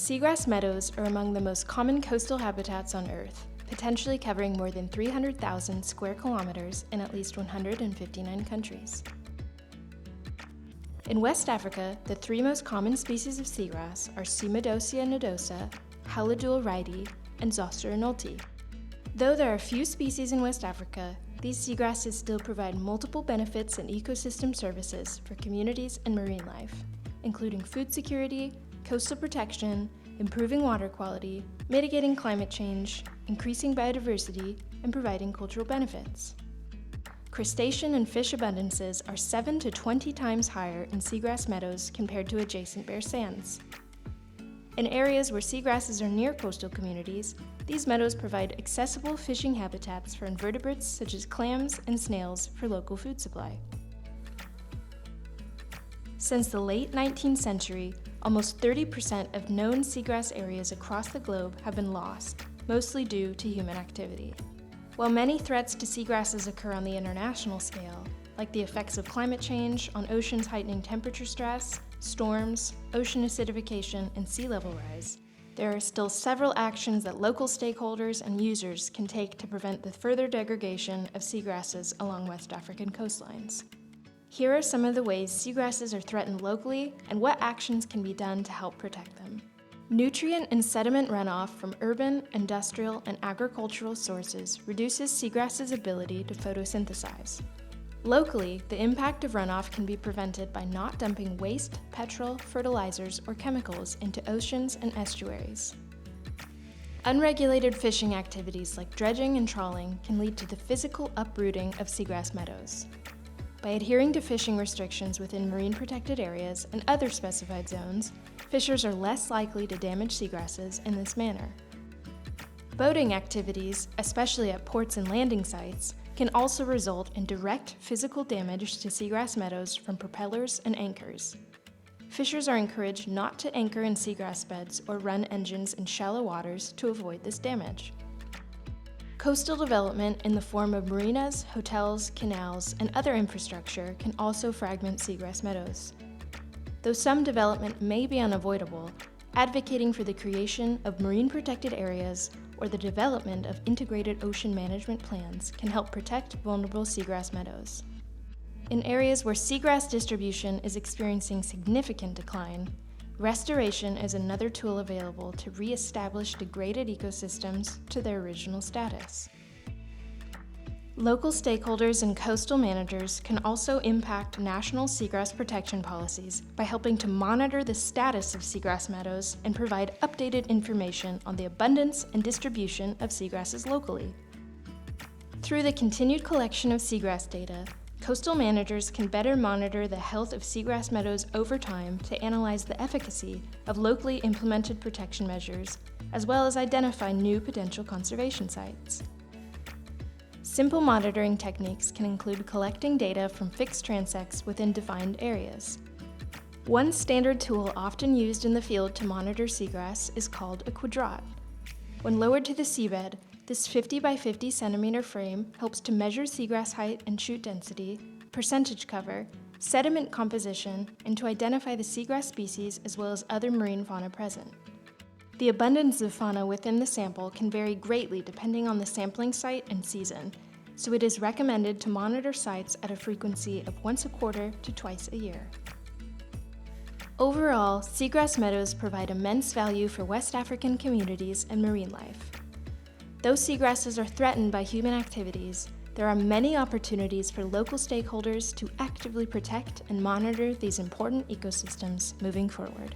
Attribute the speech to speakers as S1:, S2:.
S1: Seagrass meadows are among the most common coastal habitats on Earth, potentially covering more than 300,000 square kilometers in at least 159 countries. In West Africa, the three most common species of seagrass are Cymodocea nodosa, Halidule rhydi, and Zoster inulti. Though there are few species in West Africa, these seagrasses still provide multiple benefits and ecosystem services for communities and marine life, including food security, coastal protection, improving water quality, mitigating climate change, increasing biodiversity, and providing cultural benefits. Crustacean and fish abundances are 7 to 20 times higher in seagrass meadows compared to adjacent bare sands. In areas where seagrasses are near coastal communities, these meadows provide accessible fishing habitats for invertebrates such as clams and snails for local food supply. Since the late 19th century, almost 30% of known seagrass areas across the globe have been lost, mostly due to human activity. While many threats to seagrasses occur on the international scale, like the effects of climate change on oceans heightening temperature stress, storms, ocean acidification, and sea level rise, there are still several actions that local stakeholders and users can take to prevent the further degradation of seagrasses along West African coastlines. Here are some of the ways seagrasses are threatened locally and what actions can be done to help protect them. Nutrient and sediment runoff from urban, industrial, and agricultural sources reduces seagrasses' ability to photosynthesize. Locally, the impact of runoff can be prevented by not dumping waste, petrol, fertilizers, or chemicals into oceans and estuaries. Unregulated fishing activities like dredging and trawling can lead to the physical uprooting of seagrass meadows. By adhering to fishing restrictions within marine protected areas and other specified zones, fishers are less likely to damage seagrasses in this manner. Boating activities, especially at ports and landing sites, can also result in direct physical damage to seagrass meadows from propellers and anchors. Fishers are encouraged not to anchor in seagrass beds or run engines in shallow waters to avoid this damage. Coastal development in the form of marinas, hotels, canals, and other infrastructure can also fragment seagrass meadows. Though some development may be unavoidable, advocating for the creation of marine protected areas or the development of integrated ocean management plans can help protect vulnerable seagrass meadows. In areas where seagrass distribution is experiencing significant decline, restoration is another tool available to re-establish degraded ecosystems to their original status. Local stakeholders and coastal managers can also impact national seagrass protection policies by helping to monitor the status of seagrass meadows and provide updated information on the abundance and distribution of seagrasses locally. Through the continued collection of seagrass data, coastal managers can better monitor the health of seagrass meadows over time to analyze the efficacy of locally implemented protection measures, as well as identify new potential conservation sites. Simple monitoring techniques can include collecting data from fixed transects within defined areas. One standard tool often used in the field to monitor seagrass is called a quadrat. When lowered to the seabed, this 50 by 50 centimeter frame helps to measure seagrass height and shoot density, percentage cover, sediment composition, and to identify the seagrass species as well as other marine fauna present. The abundance of fauna within the sample can vary greatly depending on the sampling site and season, so it is recommended to monitor sites at a frequency of once a quarter to twice a year. Overall, seagrass meadows provide immense value for West African communities and marine life. Though seagrasses are threatened by human activities, there are many opportunities for local stakeholders to actively protect and monitor these important ecosystems moving forward.